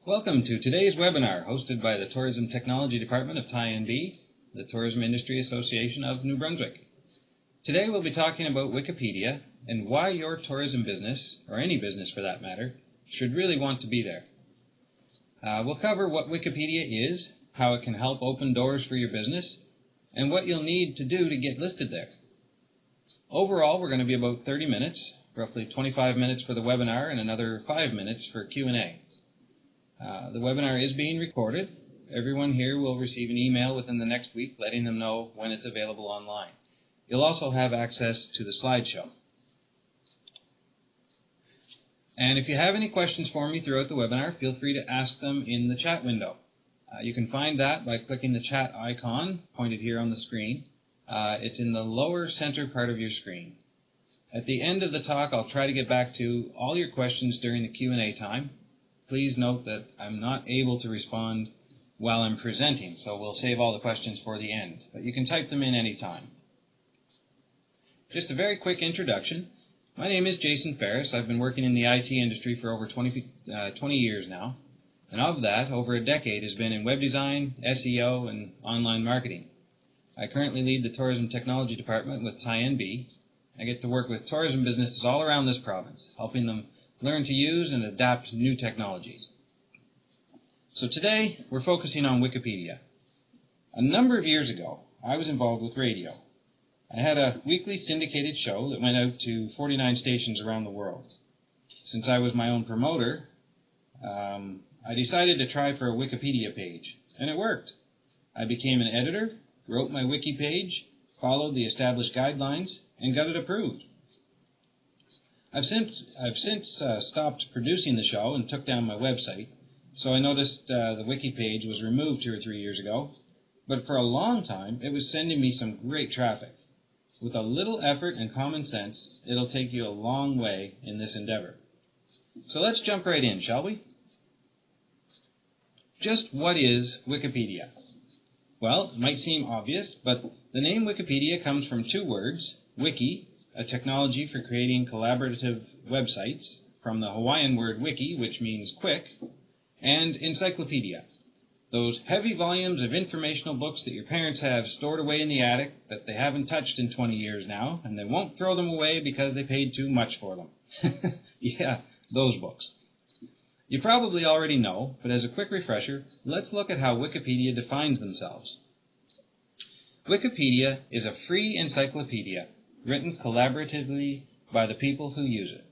Welcome to today's webinar hosted by the Tourism Technology Department of TIANB, the Tourism Industry Association of New Brunswick. Today we'll be talking about Wikipedia and why your tourism business, or any business for that matter, should really want to be there. We'll cover what Wikipedia is, how it can help open doors for your business, and what you'll need to do to get listed there. Overall, we're going to be about 30 minutes, roughly 25 minutes for the webinar and another 5 minutes for Q&A. The webinar is being recorded. Everyone here will receive an email within the next week letting them know when it's available online. You'll also have access to the slideshow. And if you have any questions for me throughout the webinar, feel free to ask them in the chat window. You can find that by clicking the chat icon pointed here on the screen. It's in the lower center part of your screen. At the end of the talk, I'll try to get back to all your questions during the Q&A time. Please note that I'm not able to respond while I'm presenting, so we'll save all the questions for the end. But you can type them in any time. Just a very quick introduction. My name is Jason Ferris. I've been working in the IT industry for over 20 years now. And of that, over a decade has been in web design, SEO, and online marketing. I currently lead the Tourism Technology Department with TIANB. I get to work with tourism businesses all around this province, helping them learn to use and adapt new technologies. So today, we're focusing on Wikipedia. A number of years ago, I was involved with radio. I had a weekly syndicated show that went out to 49 stations around the world. Since I was my own promoter, I decided to try for a Wikipedia page, and it worked. I became an editor, wrote my wiki page, followed the established guidelines, and got it approved. I've since stopped producing the show and took down my website, so I noticed the wiki page was removed 2 or 3 years ago, but for a long time it was sending me some great traffic. With a little effort and common sense, it'll take you a long way in this endeavor. So let's jump right in, shall we? Just what is Wikipedia? Well, it might seem obvious, but the name Wikipedia comes from 2 words, wiki, a technology for creating collaborative websites, from the Hawaiian word wiki, which means quick, and encyclopedia, those heavy volumes of informational books that your parents have stored away in the attic that they haven't touched in 20 years now, and they won't throw them away because they paid too much for them. Yeah, those books. You probably already know, but as a quick refresher, let's look at how Wikipedia defines themselves. Wikipedia is a free encyclopedia written collaboratively by the people who use it.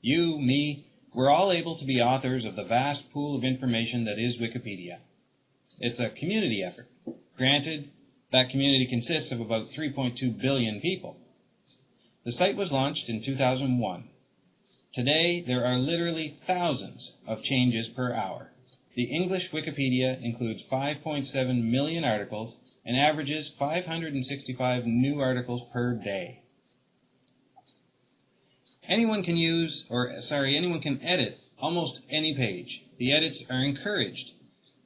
You, me, we're all able to be authors of the vast pool of information that is Wikipedia. It's a community effort. Granted, that community consists of about 3.2 billion people. The site was launched in 2001. Today, there are literally thousands of changes per hour. The English Wikipedia includes 5.7 million articles and averages 565 new articles per day. Anyone can edit almost any page. The edits are encouraged.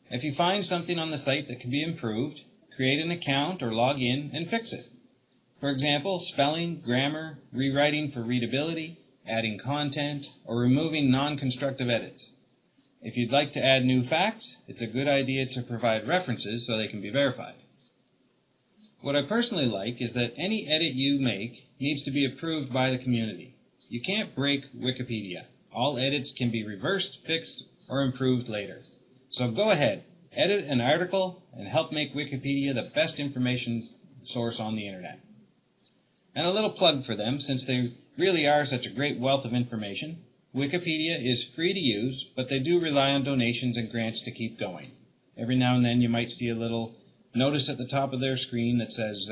If you find something on the site that can be improved, create an account or log in and fix it. For example, spelling, grammar, rewriting for readability, adding content, or removing non-constructive edits. If you'd like to add new facts, it's a good idea to provide references so they can be verified. What I personally like is that any edit you make needs to be approved by the community. You can't break Wikipedia. All edits can be reversed, fixed, or improved later. So go ahead, edit an article, and help make Wikipedia the best information source on the internet. And a little plug for them, since they really are such a great wealth of information. Wikipedia is free to use, but they do rely on donations and grants to keep going. Every now and then you might see a little notice at the top of their screen that says,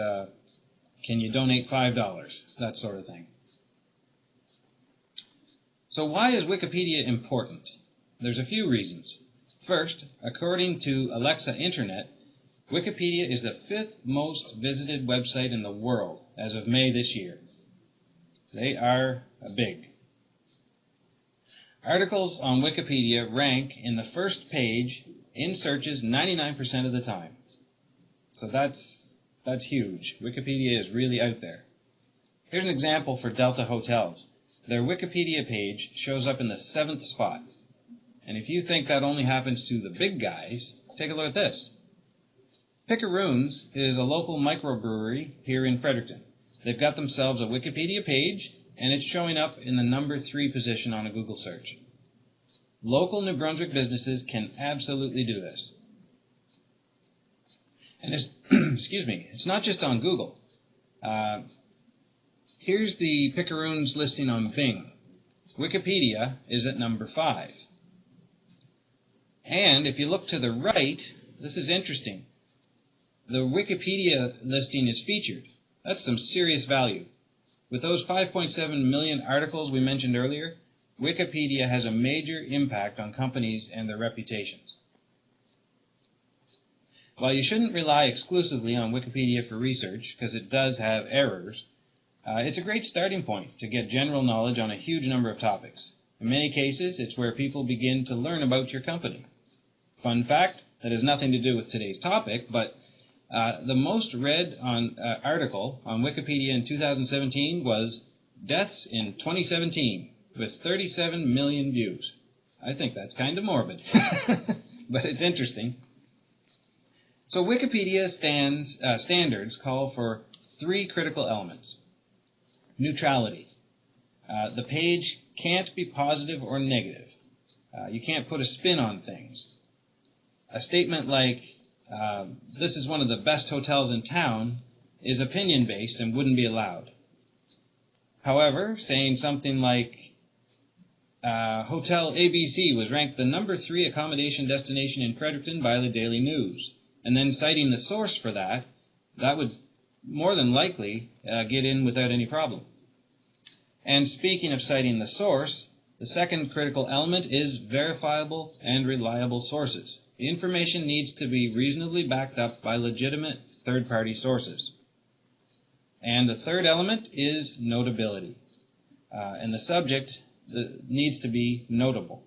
can you donate $5? That sort of thing. So why is Wikipedia important? There's a few reasons. First, according to Alexa Internet, Wikipedia is the 5th most visited website in the world as of May this year. They are big. Articles on Wikipedia rank in the first page in searches 99% of the time. So that's huge. Wikipedia is really out there. Here's an example for Delta Hotels. Their Wikipedia page shows up in the 7th spot. And if you think that only happens to the big guys, take a look at this. Picaroons is a local microbrewery here in Fredericton. They've got themselves a Wikipedia page, and it's showing up in the number 3 position on a Google search. Local New Brunswick businesses can absolutely do this. And it's, it's not just on Google. Here's the Picaroons listing on Bing. Wikipedia is at number 5. And if you look to the right, this is interesting. The Wikipedia listing is featured. That's some serious value. With those 5.7 million articles we mentioned earlier, Wikipedia has a major impact on companies and their reputations. While you shouldn't rely exclusively on Wikipedia for research, because it does have errors, it's a great starting point to get general knowledge on a huge number of topics. In many cases, it's where people begin to learn about your company. Fun fact, that has nothing to do with today's topic, but the most read article on Wikipedia in 2017 was Deaths in 2017, with 37 million views. I think that's kind of morbid, but it's interesting. So Wikipedia standards call for 3 critical elements. Neutrality. The page can't be positive or negative. You can't put a spin on things. A statement like, this is one of the best hotels in town, is opinion-based and wouldn't be allowed. However, saying something like, Hotel ABC was ranked the number 3 accommodation destination in Fredericton by the Daily News, and then citing the source for that would more than likely get in without any problem. And speaking of citing the source, the second critical element is verifiable and reliable sources. The information needs to be reasonably backed up by legitimate third-party sources. And the third element is notability. And the subject needs to be notable.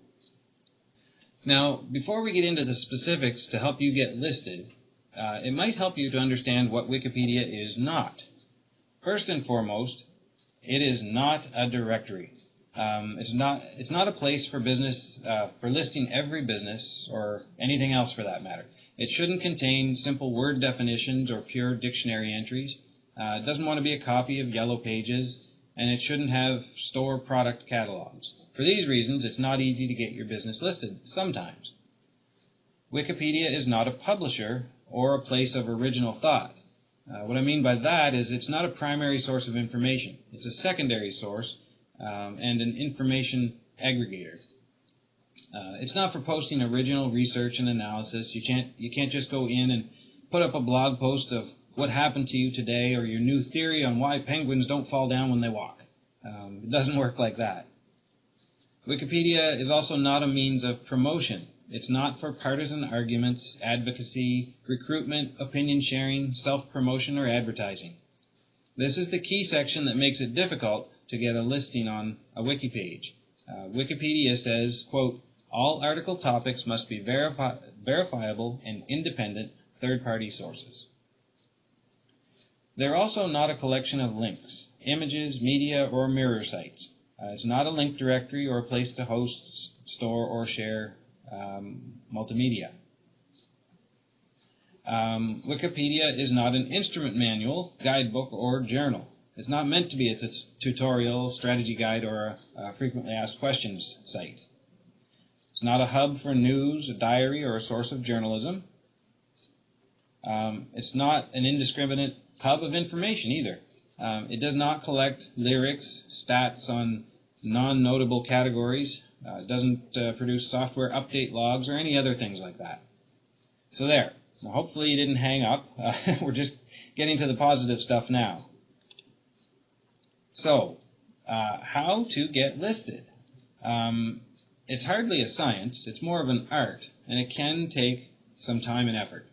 Now, before we get into the specifics to help you get listed, it might help you to understand what Wikipedia is not. First and foremost, it is not a directory. It's not a place for business, for listing every business or anything else for that matter. It shouldn't contain simple word definitions or pure dictionary entries. It doesn't want to be a copy of Yellow Pages, and it shouldn't have store product catalogs. For these reasons, it's not easy to get your business listed sometimes. Wikipedia is not a publisher or a place of original thought. What I mean by that is it's not a primary source of information. It's a secondary source and an information aggregator. It's not for posting original research and analysis. You can't just go in and put up a blog post of what happened to you today or your new theory on why penguins don't fall down when they walk. It doesn't work like that. Wikipedia is also not a means of promotion. It's not for partisan arguments, advocacy, recruitment, opinion sharing, self-promotion, or advertising. This is the key section that makes it difficult to get a listing on a wiki page. Wikipedia says, quote, all article topics must be verifiable and independent third-party sources. They're also not a collection of links, images, media, or mirror sites. It's not a link directory or a place to host, store, or share multimedia. Wikipedia is not an instrument manual, guidebook, or journal. It's not meant to be a tutorial, strategy guide, or a frequently asked questions site. It's not a hub for news, a diary, or a source of journalism. It's not an indiscriminate hub of information either. It does not collect lyrics, stats on non-notable categories. It doesn't produce software update logs or any other things like that. So there. Now, hopefully you didn't hang up. We're just getting to the positive stuff now. So, how to get listed? It's hardly a science. It's more of an art, and it can take some time and effort.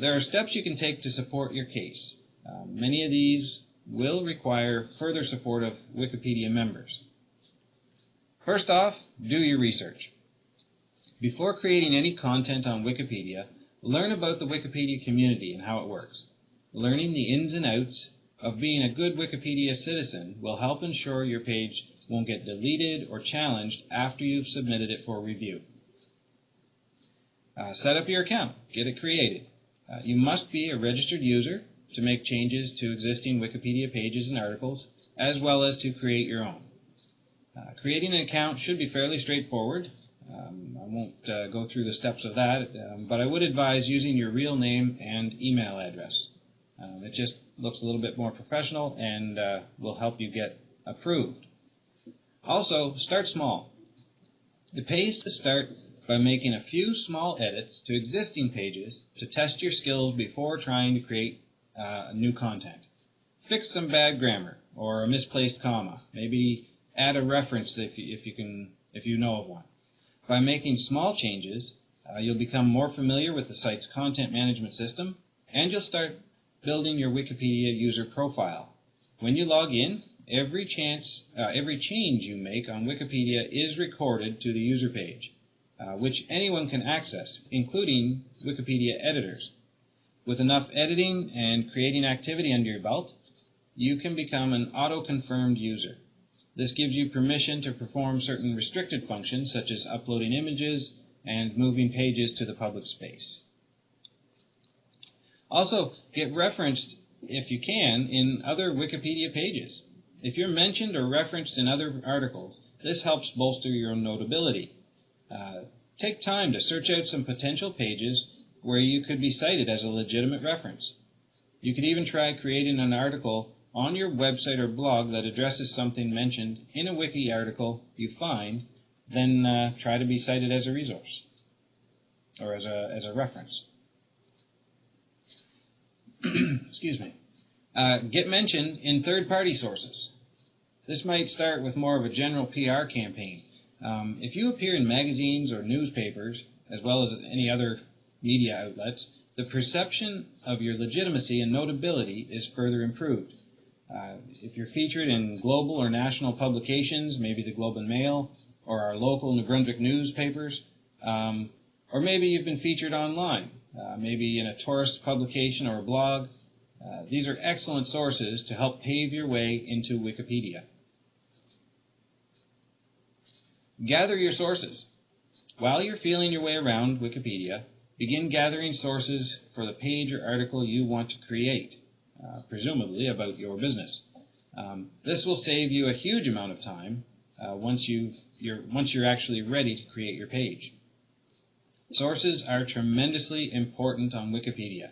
There are steps you can take to support your case. Many of these will require further support of Wikipedia members. First off, do your research. Before creating any content on Wikipedia, learn about the Wikipedia community and how it works. Learning the ins and outs of being a good Wikipedia citizen will help ensure your page won't get deleted or challenged after you've submitted it for review. Set up your account. Get it created. You must be a registered user to make changes to existing Wikipedia pages and articles, as well as to create your own. Creating an account should be fairly straightforward. I won't go through the steps of that, but I would advise using your real name and email address. It just looks a little bit more professional and will help you get approved. Also, start small. It pays to start by making a few small edits to existing pages to test your skills before trying to create new content. Fix some bad grammar or a misplaced comma. Maybe add a reference if you know of one. By making small changes, you'll become more familiar with the site's content management system, and you'll start building your Wikipedia user profile. When you log in, every change you make on Wikipedia is recorded to the user page, which anyone can access, including Wikipedia editors. With enough editing and creating activity under your belt, you can become an auto-confirmed user. This gives you permission to perform certain restricted functions, such as uploading images and moving pages to the public space. Also, get referenced, if you can, in other Wikipedia pages. If you're mentioned or referenced in other articles, this helps bolster your notability. Take time to search out some potential pages where you could be cited as a legitimate reference. You could even try creating an article on your website or blog that addresses something mentioned in a wiki article you find, then try to be cited as a resource or as a reference. Excuse me. Get mentioned in third-party sources. This might start with more of a general PR campaign. If you appear in magazines or newspapers, as well as any other media outlets, the perception of your legitimacy and notability is further improved. If you're featured in global or national publications, maybe the Globe and Mail or our local New Brunswick newspapers, or maybe you've been featured online, maybe in a tourist publication or a blog, these are excellent sources to help pave your way into Wikipedia. Gather your sources. While you're feeling your way around Wikipedia, begin gathering sources for the page or article you want to create, presumably about your business. This will save you a huge amount of time once you're actually ready to create your page. Sources are tremendously important on Wikipedia.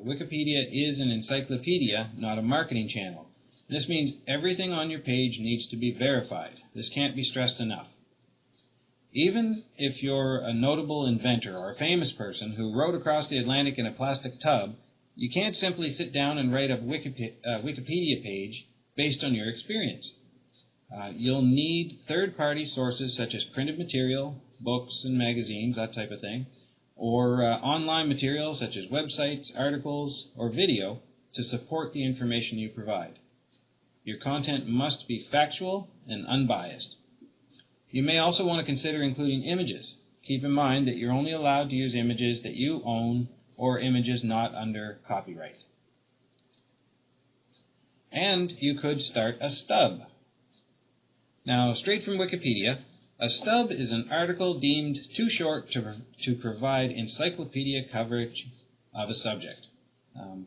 Wikipedia is an encyclopedia, not a marketing channel. This means everything on your page needs to be verified. This can't be stressed enough. Even if you're a notable inventor or a famous person who rode across the Atlantic in a plastic tub, you can't simply sit down and write a Wikipedia page based on your experience. You'll need third-party sources such as printed material, books and magazines, that type of thing, or online material such as websites, articles, or video to support the information you provide. Your content must be factual and unbiased. You may also want to consider including images. Keep in mind that you're only allowed to use images that you own or images not under copyright. And you could start a stub. Now, straight from Wikipedia, a stub is an article deemed too short to provide encyclopedia coverage of a subject.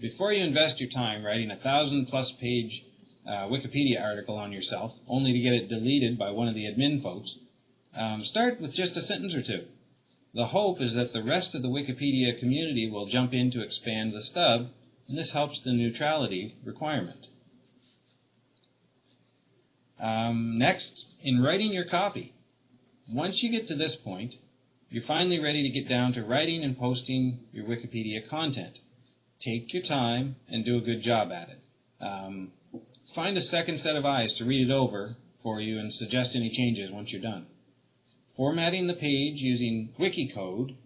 Before you invest your time writing a 1,000-plus page Wikipedia article on yourself, only to get it deleted by one of the admin folks, start with just a sentence or two. The hope is that the rest of the Wikipedia community will jump in to expand the stub, and this helps the neutrality requirement. Next, in writing your copy. Once you get to this point, you're finally ready to get down to writing and posting your Wikipedia content. Take your time and do a good job at it. Find a second set of eyes to read it over for you and suggest any changes once you're done. Formatting the page using Wikicode,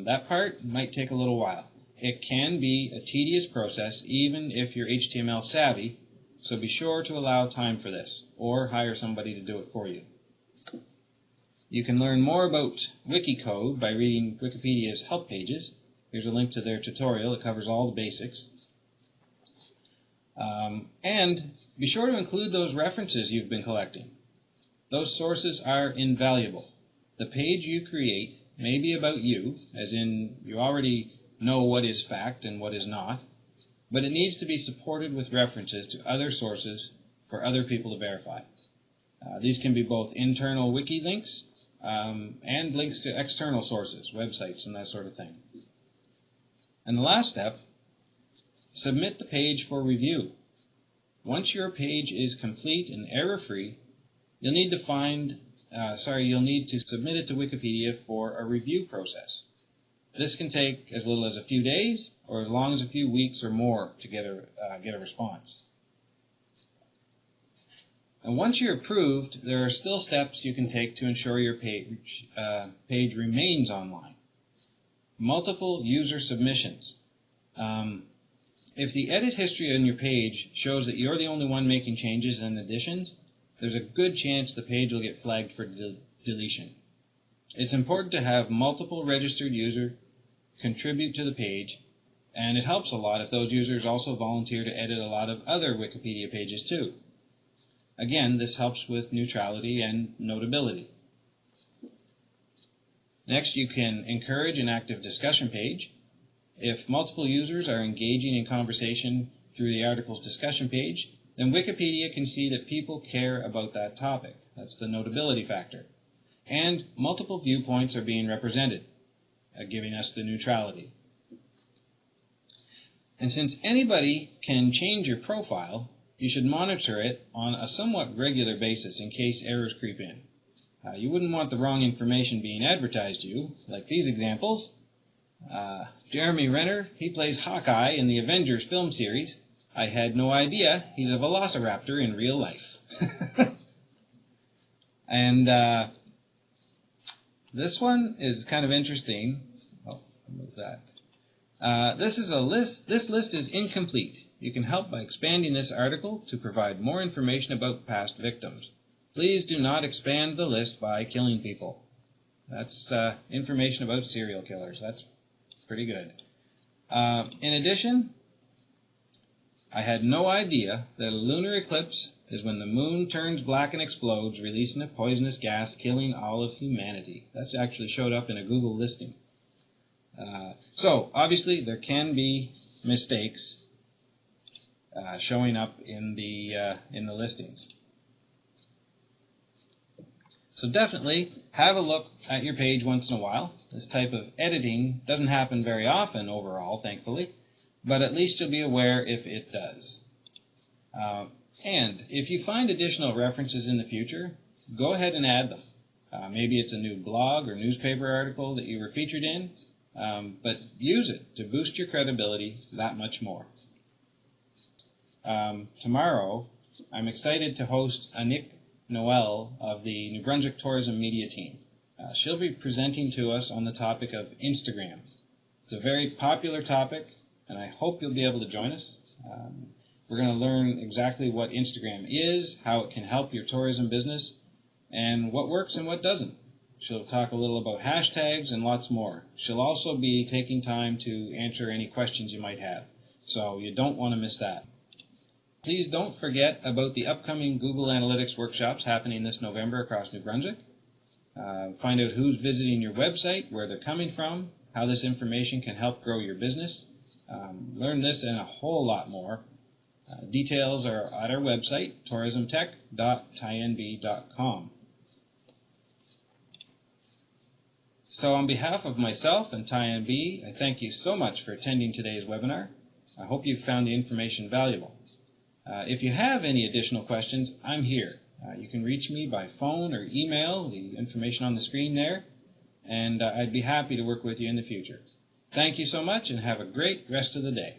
that part might take a little while. It can be a tedious process even if you're HTML savvy, so be sure to allow time for this, or hire somebody to do it for you. You can learn more about Wikicode by reading Wikipedia's help pages. Here's a link to their tutorial. It covers all the basics. And be sure to include those references you've been collecting. those sources are invaluable. The page you create may be about you, as in you already know what is fact and what is not, but it needs to be supported with references to other sources for other people to verify. These can be both internal wiki links and links to external sources, websites, and that sort of thing. And the last step, submit the page for review. Once your page is complete and error-free, you'll need to submit it to Wikipedia for a review process. This can take as little as a few days or as long as a few weeks or more to get a response. And once you're approved, there are still steps you can take to ensure your page remains online. Multiple user submissions. If the edit history on your page shows that you're the only one making changes and additions, there's a good chance the page will get flagged for deletion. It's important to have multiple registered users contribute to the page, and it helps a lot if those users also volunteer to edit a lot of other Wikipedia pages too. Again, this helps with neutrality and notability. Next, you can encourage an active discussion page. If multiple users are engaging in conversation through the article's discussion page, then Wikipedia can see that people care about that topic. That's the notability factor. And multiple viewpoints are being represented, giving us the neutrality. And since anybody can change your profile, you should monitor it on a somewhat regular basis in case errors creep in. You wouldn't want the wrong information being advertised to you, like these examples. Jeremy Renner, he plays Hawkeye in the Avengers film series. I had no idea he's a velociraptor in real life. And this one is kind of interesting. Oh, what was that? This list is incomplete. You can help by expanding this article to provide more information about past victims. Please do not expand the list by killing people. That's information about serial killers. That's pretty good. In addition, I had no idea that a lunar eclipse is when the moon turns black and explodes, releasing a poisonous gas, killing all of humanity. That's actually showed up in a Google listing. So, obviously, there can be mistakes showing up in the listings. So definitely have a look at your page once in a while. This type of editing doesn't happen very often overall, thankfully, but at least you'll be aware if it does. And if you find additional references in the future, go ahead and add them. Maybe it's a new blog or newspaper article that you were featured in, but use it to boost your credibility that much more. Tomorrow, I'm excited to host Anik Noel of the New Brunswick Tourism Media Team. She'll be presenting to us on the topic of Instagram. It's a very popular topic, and I hope you'll be able to join us. We're going to learn exactly what Instagram is, how it can help your tourism business, and what works and what doesn't. She'll talk a little about hashtags and lots more. She'll also be taking time to answer any questions you might have, so you don't want to miss that. Please don't forget about the upcoming Google Analytics workshops happening this November across New Brunswick. Find out who's visiting your website, where they're coming from, how this information can help grow your business. Learn this and a whole lot more. Details are at our website, tourismtech.tianb.com. So on behalf of myself and TIANB, I thank you so much for attending today's webinar. I hope you found the information valuable. If you have any additional questions, I'm here. You can reach me by phone or email, the information on the screen there, and I'd be happy to work with you in the future. Thank you so much, and have a great rest of the day.